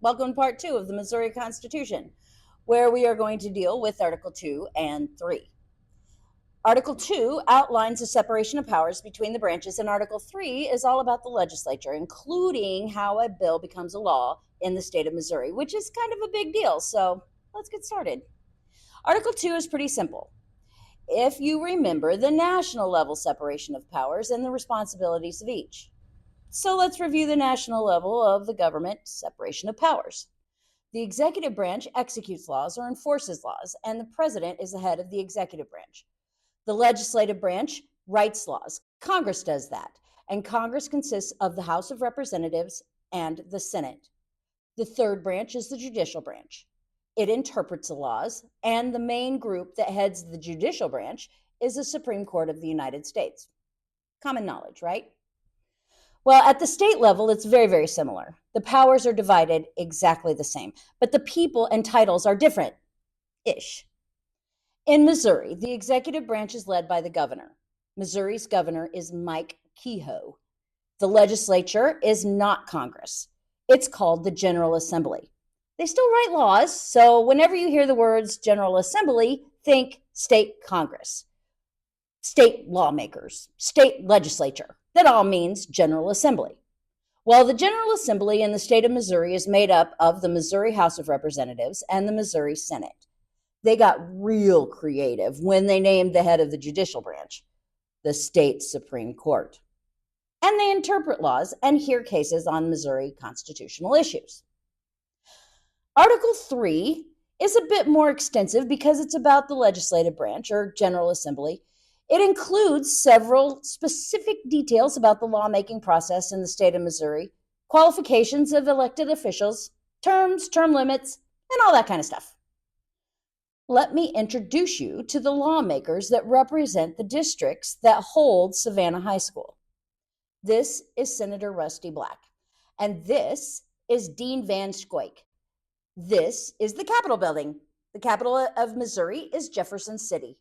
Welcome to part two of the Missouri Constitution, where we are going to deal with Article 2 and 3. Article 2 outlines the separation of powers between the branches, and Article 3 is all about the legislature, including how a bill becomes a law in the state of Missouri, which is kind of a big deal. So let's get started. Article 2 is pretty simple. If you remember the national level separation of powers and the responsibilities of each. So let's review the national level of the government separation of powers. The executive branch executes laws or enforces laws, and the president is the head of the executive branch. The legislative branch writes laws. Congress does that, and Congress consists of the House of Representatives and the Senate. The third branch is the judicial branch. It interprets the laws, and the main group that heads the judicial branch is the Supreme Court of the United States. Common knowledge, right? Well, at the state level, it's very, very similar. The powers are divided exactly the same, but the people and titles are different ish. In Missouri, the executive branch is led by the governor. Missouri's governor is Mike Kehoe. The legislature is not Congress. It's called the General Assembly. They still write laws, so whenever you hear the words General Assembly, think state Congress, state lawmakers, state legislature. That all means General Assembly. Well, the General Assembly in the state of Missouri is made up of the Missouri House of Representatives and the Missouri Senate. They got real creative when they named the head of the judicial branch, the state Supreme Court. And they interpret laws and hear cases on Missouri constitutional issues. Article 3 is a bit more extensive because it's about the legislative branch or General Assembly. It includes several specific details about the lawmaking process in the state of Missouri, qualifications of elected officials, terms, term limits, and all that kind of stuff. Let me introduce you to the lawmakers that represent the districts that hold Savannah High School. This is Senator Rusty Black, and this is Dean Van Scoik. This is the Capitol building. The capital of Missouri is Jefferson City.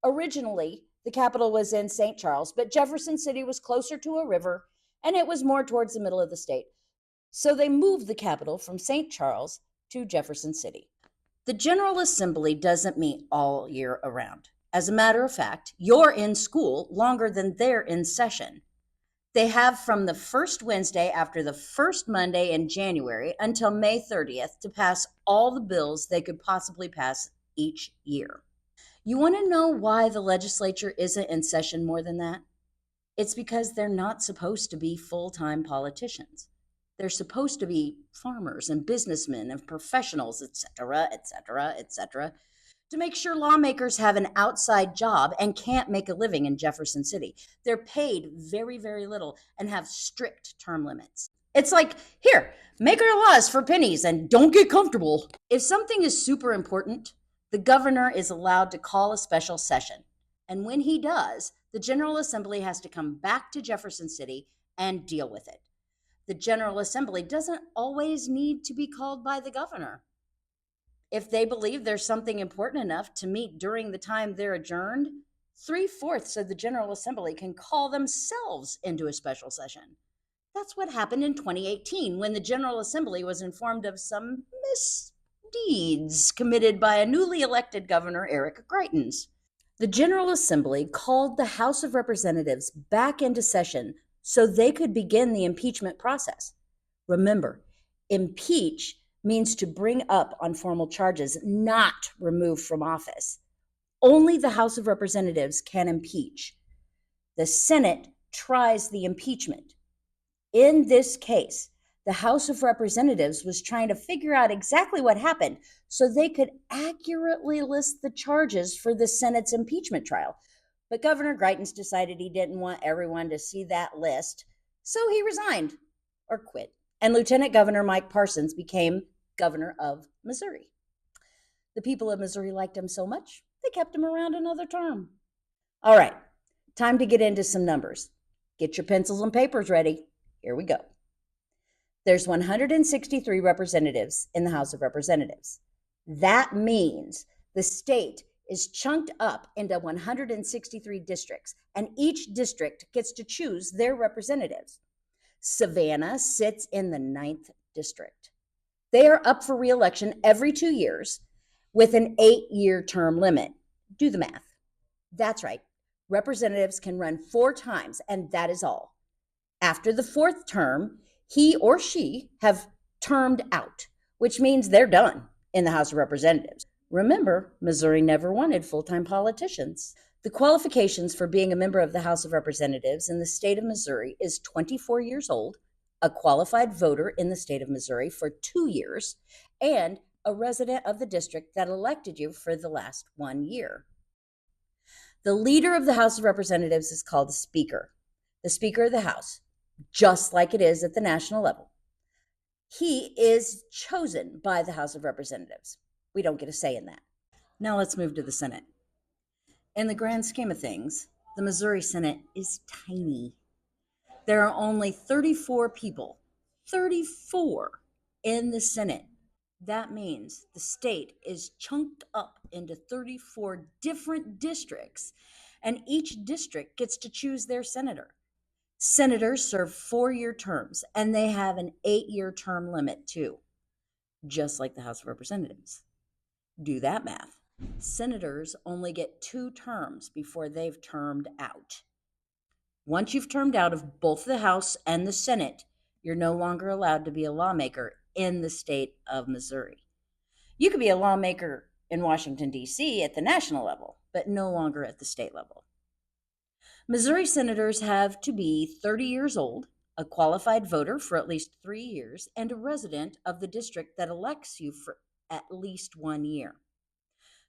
Originally, the capital was in St. Charles, but Jefferson City was closer to a river and it was more towards the middle of the state. So they moved the capital from St. Charles to Jefferson City. The General Assembly doesn't meet all year around. As a matter of fact, you're in school longer than they're in session. They have from the first Wednesday after the first Monday in January until May 30th to pass all the bills they could possibly pass each year. You want to know why the legislature isn't in session more than that? It's because they're not supposed to be full-time politicians. They're supposed to be farmers and businessmen and professionals, etc., etc., etc., to make sure lawmakers have an outside job and can't make a living in Jefferson City. They're paid very, very little and have strict term limits. It's like, here, make our laws for pennies and don't get comfortable. If something is super important, the governor is allowed to call a special session. And when he does, the General Assembly has to come back to Jefferson City and deal with it. The General Assembly doesn't always need to be called by the governor. If they believe there's something important enough to meet during the time they're adjourned, 3/4 of the General Assembly can call themselves into a special session. That's what happened in 2018 when the General Assembly was informed of some misdeeds committed by a newly elected governor, Eric Greitens. The General Assembly called the House of Representatives back into session so they could begin the impeachment process. Remember, impeach means to bring up on formal charges, not remove from office. Only the House of Representatives can impeach. The Senate tries the impeachment. In this case, the House of Representatives was trying to figure out exactly what happened so they could accurately list the charges for the Senate's impeachment trial. But Governor Greitens decided he didn't want everyone to see that list, so he resigned or quit. And Lieutenant Governor Mike Parsons became governor of Missouri. The people of Missouri liked him so much, they kept him around another term. All right, time to get into some numbers. Get your pencils and papers ready. Here we go. There's 163 representatives in the House of Representatives. That means the state is chunked up into 163 districts, and each district gets to choose their representatives. Savannah sits in the 9th district. They are up for reelection every 2 years with an 8-year term limit. Do the math. That's right. Representatives can run 4 times, and that is all. After the 4th term, he or she have termed out, which means they're done in the House of Representatives. Remember, Missouri never wanted full-time politicians. The qualifications for being a member of the House of Representatives in the state of Missouri is 24 years old, a qualified voter in the state of Missouri for 2 years, and a resident of the district that elected you for the last 1 year. The leader of the House of Representatives is called the Speaker of the House, just like it is at the national level. He is chosen by the House of Representatives. We don't get a say in that. Now let's move to the Senate. In the grand scheme of things, the Missouri Senate is tiny. There are only 34 people, 34 in the Senate. That means the state is chunked up into 34 different districts, and each district gets to choose their senator. Senators serve 4-year terms, and they have an 8-year term limit too, just like the House of Representatives. Do that math. Senators only get 2 terms before they've termed out. Once you've termed out of both the House and the Senate, you're no longer allowed to be a lawmaker in the state of Missouri. You could be a lawmaker in Washington, D.C. at the national level, but no longer at the state level. Missouri senators have to be 30 years old, a qualified voter for at least 3 years, and a resident of the district that elects you for at least 1 year.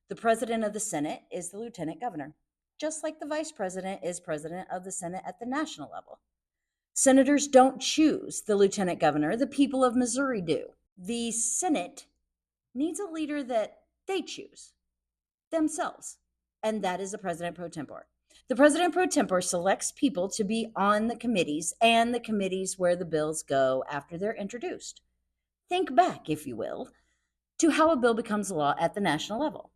The president of the Senate is the lieutenant governor, just like the vice president is president of the Senate at the national level. Senators don't choose the lieutenant governor, the people of Missouri do. The Senate needs a leader that they choose themselves, and that is the president pro tempore. The president pro tempore selects people to be on the committees and the committees where the bills go after they're introduced. Think back, if you will, to how a bill becomes law at the national level.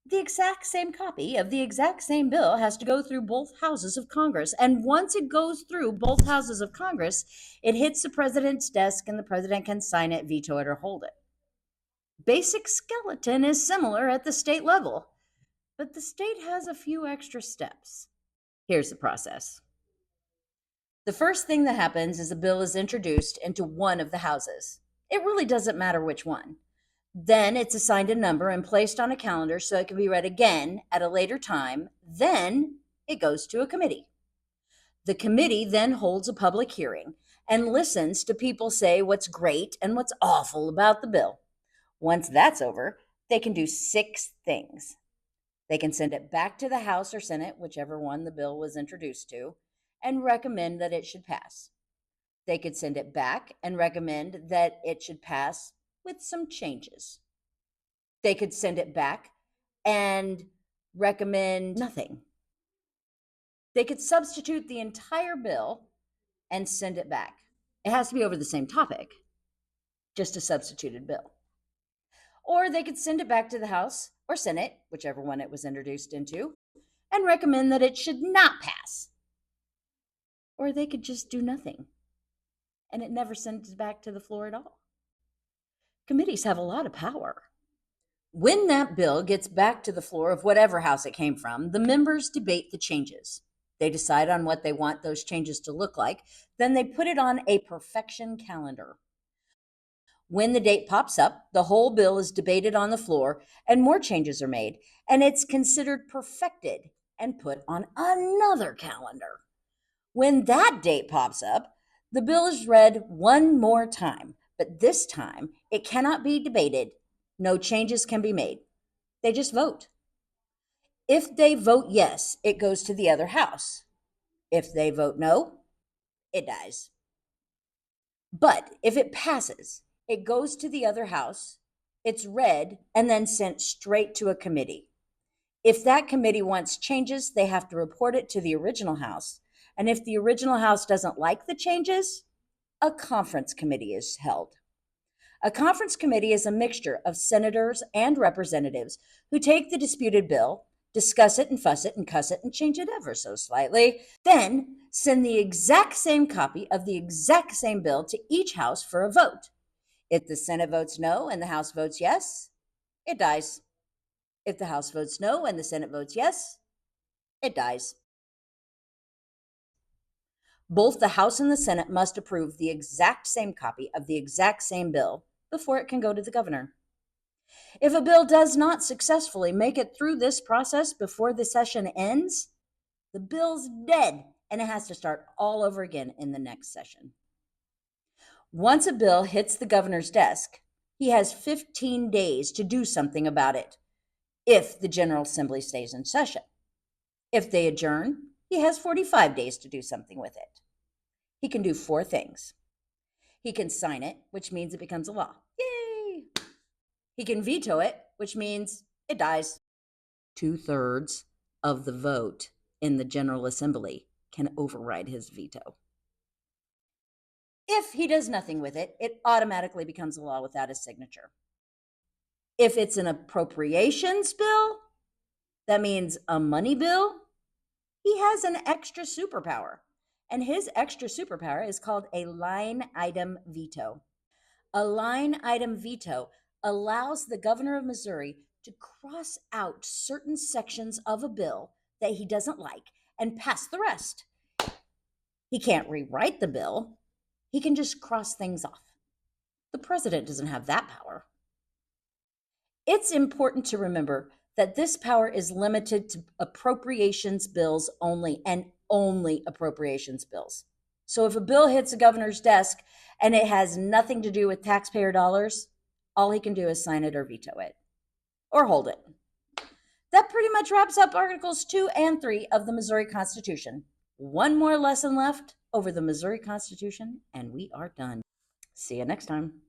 The exact same copy of the exact same bill has to go through both houses of Congress. And once it goes through both houses of Congress, it hits the president's desk and the president can sign it, veto it, or hold it. Basic skeleton is similar at the state level, but the state has a few extra steps. Here's the process. The first thing that happens is a bill is introduced into one of the houses. It really doesn't matter which one. Then it's assigned a number and placed on a calendar so it can be read again at a later time. Then it goes to a committee. The committee then holds a public hearing and listens to people say what's great and what's awful about the bill. Once that's over, they can do 6 things. They can send it back to the House or Senate, whichever one the bill was introduced to, and recommend that it should pass. They could send it back and recommend that it should pass with some changes. They could send it back and recommend nothing. They could substitute the entire bill and send it back. It has to be over the same topic, just a substituted bill. Or they could send it back to the House or Senate, whichever one it was introduced into, and recommend that it should not pass. Or they could just do nothing, and it never sends it back to the floor at all. Committees have a lot of power. When that bill gets back to the floor of whatever house it came from, the members debate the changes. They decide on what they want those changes to look like. Then they put it on a perfection calendar. When the date pops up, the whole bill is debated on the floor and more changes are made, and it's considered perfected and put on another calendar. When that date pops up, the bill is read one more time, but this time it cannot be debated. No changes can be made. They just vote. If they vote yes, it goes to the other house. If they vote no, it dies. But if it passes, it goes to the other house, it's read, and then sent straight to a committee. If that committee wants changes, they have to report it to the original house. And if the original house doesn't like the changes, a conference committee is held. A conference committee is a mixture of senators and representatives who take the disputed bill, discuss it and fuss it and cuss it and change it ever so slightly, then send the exact same copy of the exact same bill to each house for a vote. If the Senate votes no and the House votes yes, it dies. If the House votes no and the Senate votes yes, it dies. Both the House and the Senate must approve the exact same copy of the exact same bill before it can go to the governor. If a bill does not successfully make it through this process before the session ends, the bill's dead and it has to start all over again in the next session. Once a bill hits the governor's desk, he has 15 days to do something about it if the General Assembly stays in session. If they adjourn, he has 45 days to do something with it. He can do 4 things. He can sign it, which means it becomes a law. Yay! He can veto it, which means it dies. 2/3 of the vote in the General Assembly can override his veto. If he does nothing with it, it automatically becomes a law without his signature. If it's an appropriations bill, that means a money bill, he has an extra superpower. And his extra superpower is called a line item veto. A line item veto allows the governor of Missouri to cross out certain sections of a bill that he doesn't like and pass the rest. He can't rewrite the bill. He can just cross things off. The president doesn't have that power. It's important to remember that this power is limited to appropriations bills only, and only appropriations bills. So if a bill hits a governor's desk and it has nothing to do with taxpayer dollars, all he can do is sign it or veto it or hold it. That pretty much wraps up Articles 2 and 3 of the Missouri Constitution. One more lesson left over the Missouri Constitution, and we are done. See you next time.